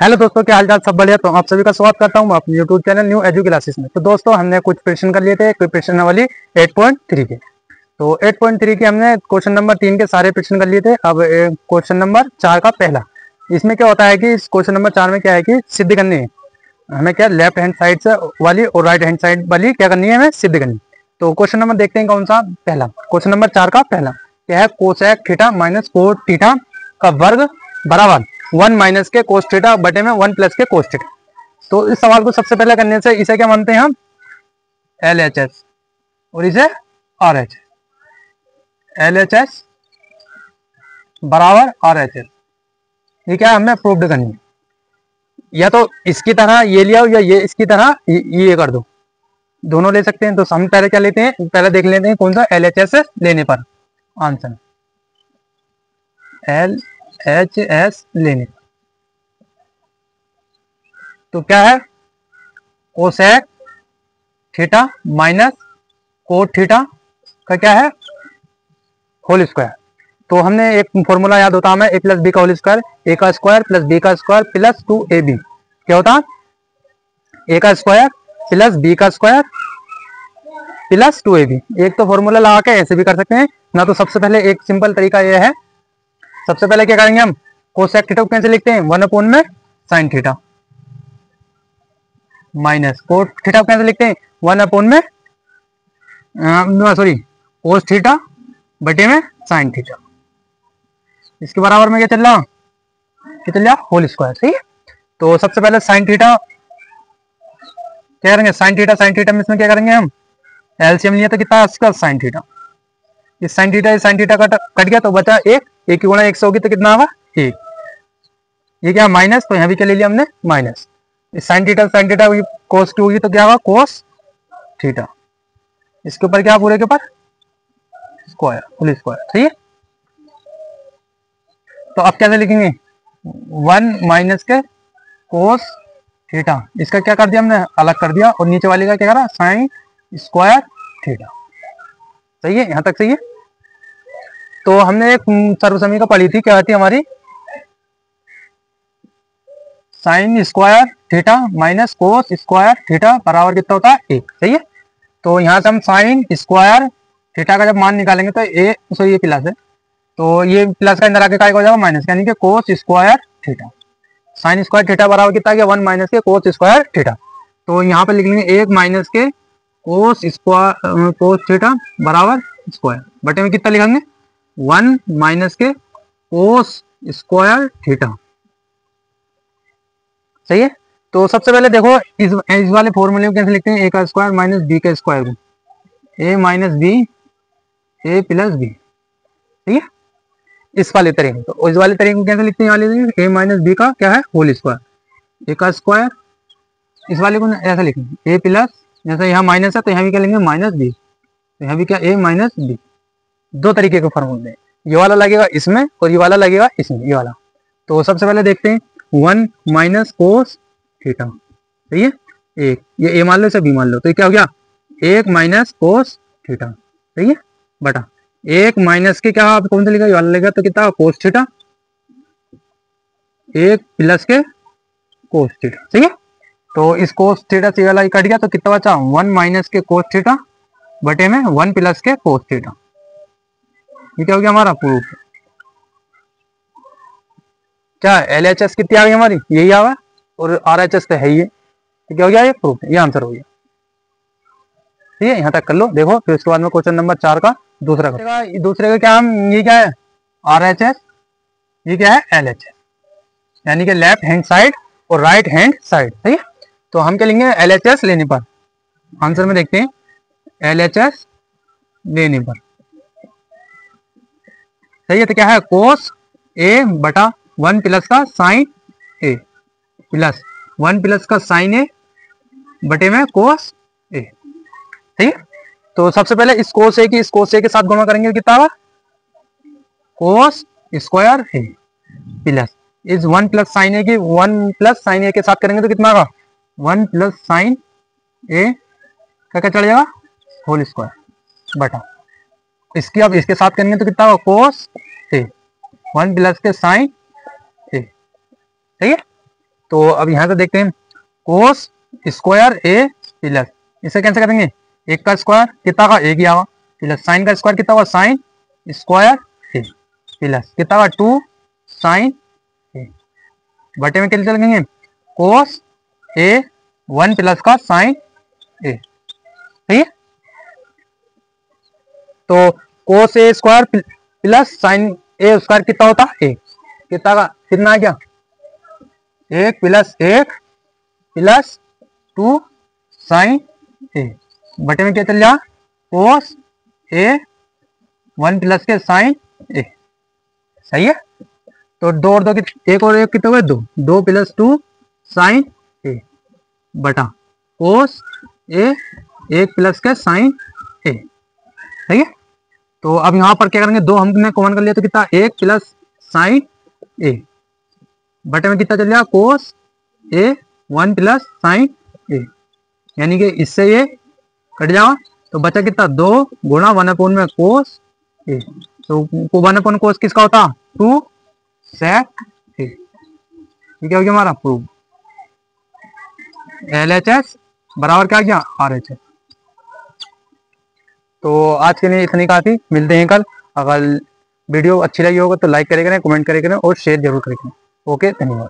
Hello दोस्तों, क्या हालचाल? सब बढ़िया। तो आप सभी का स्वागत करता हूं अपने YouTube channel new edu classes में। तो दोस्तों, हमने कुछ प्रश्न कर लिए थे, कोई प्रश्न वाली 8.3 के। तो 8.3 के हमने क्वेश्चन नंबर 3 के सारे प्रश्न कर लिए थे। अब क्वेश्चन नंबर 4 का पहला, इसमें क्या होता है कि इस क्वेश्चन नंबर 4 में क्या है कि सिद्ध करनी है हमें, क्या लेफ्ट हैंड साइड से वाली और राइट हैंड साइड वाली क्या करनी है, हमें सिद्ध करनी। तो क्वेश्चन नंबर देखते हैं कौन सा पहला। क्वेश्चन नंबर 4 का पहला क्या है, cosec theta minus cot theta का वर्ग बराबर 1 माइनस के कोस थीटा बटे में 1 प्लस के कोस थीटा। तो इस सवाल को सबसे पहले करने से इसे क्या मानते हैं हम, LHS, और इसे RHS। LHS बराबर RHS, ये क्या हमें प्रूव करनी है। या तो इसकी तरह ये लिया या ये इसकी तरह ये कर दो, दोनों ले सकते हैं। तो हम पहले क्या लेते हैं, पहले देख लेते हैं कौन सा LHS लेने पर आंसर, LHS लेने पर। तो क्या है, cosec theta minus cot theta का क्या है, होल स्क्वायर। तो हमने एक फॉर्मूला याद होता हमें, a प्लस बी का होल स्क्वायर, a का स्क्वायर प्लस b का स्क्वायर प्लस 2ab। क्या होता, a का स्क्वायर प्लस b का स्क्वायर प्लस 2ab। एक तो फॉर्मूला लगा के ऐसे भी कर सकते हैं ना। तो सबसे पहले एक सिंपल तरीका यह है, सबसे पहले क्या करेंगे हम, कोसेक थीटा को कैसे लिखते हैं, 1 अपॉन में sine theta, minus cot theta को कैसे लिखते हैं, 1 अपॉन में कोस थीटा बटे में साइन थीटा। इसके बराबर में क्या चल रहा, होल स्क्वायर। सही है। तो सबसे पहले साइन थीटा क्या करेंगे, साइन थीटा में इसमें क्या करेंगे हम, एलसीएम लिया तो कितना इसका साइन थीटा, इस साइन थीटा कट गया तो बचा एक की गुणा 1 से होगी तो कितना होगा 1। ये क्या माइनस, तो यहाँ भी क्या ले लिया हमने माइनस। इस साइन थीटा कोस की होगी तो क्या होगा कोस थीटा, इसके ऊपर क्या पूरे के ऊपर स्क्वायर, होल स्क्वायर। सही है। तो अब कैसे लिखेंगे, 1 माइनस के कोस थीटा, इसका क्या कर दिया हमने, अलग कर दिया, और नीचे वाले का क्या करा, साइन स्क्वायर थीटा। सही है, यहां तक सही है। तो हमने एक सर्वसमीकरण पढ़ी थी, क्या थी हमारी, sine square theta minus cos square theta बराबर कितना होता है 1। सही है। तो यहाँ से हम साइन स्क्वायर थीटा का जब मान निकालेंगे तो ये प्लस है, तो ये प्लस का अंदर आके क्या हो जाएगा माइनस, यानी कि cos square theta. Sine square theta बराबर कितना गया, 1 माइनस के कोस स्क्वायर थीटा। तो यहाँ पे लिख लेंगे 1 माइनस के कोस थीटा बराबर स्क्वायर बटे में कितना लिखेंगे, 1 माइनस के कोस स्क्वायर थीटा। सही है। तो सबसे पहले देखो इस वाले फॉर्मूले को कैसे लिखते हैं, a का स्क्वायर माइनस b का स्क्वायर को, a minus b a plus b. ठीक है, इस वाले तरीके। तो इस वाले तरीके को कैसे लिखते हैं, वाले a माइनस बी का क्या है होल स्क्वायर, a का स्क्वायर, इस वाले को ऐसा लिखेंगे a प्लस, जैसे यहाँ माइनस है तो यहाँ भी क्या लेंगे माइनस बी, तो यहाँ भी क्या a माइनस बी। दो तरीके के फॉर्मूले, ये वाला लगेगा इसमें और ये वाला लगेगा इसमें, ये वाला। तो सबसे पहले देखते हैं 1 माइनस कोस थीटा। सही है, एक ये a मान लो, इसे b मान लो, तो ये क्या हो गया 1 माइनस कोस थीटा। सही है, बटा 1 माइनस के क्या आप कौन सा लिखा, ये वाला लेगा तो कितना कोस थीटा, 1 प्लस के कोस थीटा। सही है। तो इस कोस थीटा से वाला कट गया तो कितना बचा, 1 माइनस के कोस थीटा बटे में 1 प्लस के कोस थीटा। ये क्या हो गया हमारा प्रूफ। क्या LHS कितनी आ गई हमारी, यही आवा, और RHS तो है ही है, तो क्या हो गया ये प्रूफ, ये आंसर हो गया। ठीक है, यहाँ तक कर लो। देखो फिर उसके बाद में क्वेश्चन नंबर 4 का दूसरे का क्या हम, ये क्या है RHS, ये क्या है LHS, यानी कि लेफ्ट हैंड साइड और राइट हैंड साइड। सही है। तो हम क्या लेंगे LHS लेने पर, आंसर में देखते हैं LHS लेने पर। सही है। तो क्या है कोस a बटा 1 प्लस का साइन a प्लस 1 प्लस का साइन a बटे में कोस a। ठीक है। तो सबसे पहले इस कोस a के साथ गुणा करेंगे, कितना होगा कोस स्क्वायर a प्लस इस 1 प्लस साइन a की 1 प्लस साइन a के साथ करेंगे तो कितना होगा 1 प्लस साइन a का क्या चढ़ जाएगा होल स्क्वायर बटा इसकी, अब इसके साथ करेंगे तो कितना होगा कोस a, 1 प्लस के साइन ए। सही है। तो अब यहाँ से देखते हैं कोस स्क्वायर ए प्लस, इसे कैसे करेंगे, एक का स्क्वायर कितना का एक ही आवा, प्लस साइन का स्क्वायर कितना हुआ साइन स्क्वायर ए प्लस कितना का 2 साइन ए, बटे में कैसे लगेंगे कोस ए 1 प्लस का साइन ए, सही है। तो कोस ए स्क्वायर प्लस साइन ए स्क्वायर कितना होता है एक, कितना का कितना आ गया एक प्लस 2 साइन ए, बटे में क्या चल जाए कोस ए 1 प्लस के साइन ए, सही है। तो 2 और 2 एक और एक कितना हुआ 2, 2 प्लस 2 साइन ए बटा कोस ए 1 प्लस के साइन ए, सही है। तो अब यहाँ पर क्या करेंगे, 2 हमने कॉमन कर लिया तो कितना 1 प्लस साइन ए, बटे में कितना चल जाएगा कोस ए 1 प्लस साइन ए, यानी कि इससे ये कट जाओ तो बचा कितना 2 गुणा 1 में कोस ए, तो 1 कोस किसका होता 2 सेक ए, ये क्या हो गया हमारा प्रूव, LHS बराबर क्या गया RHS। तो आज के लिए इतनी काफी, मिलते हैं कल। अगर वीडियो अच्छी लगी होगा तो लाइक करें, कमेंट करें और शेयर जरूर करें। ओके, धन्यवाद।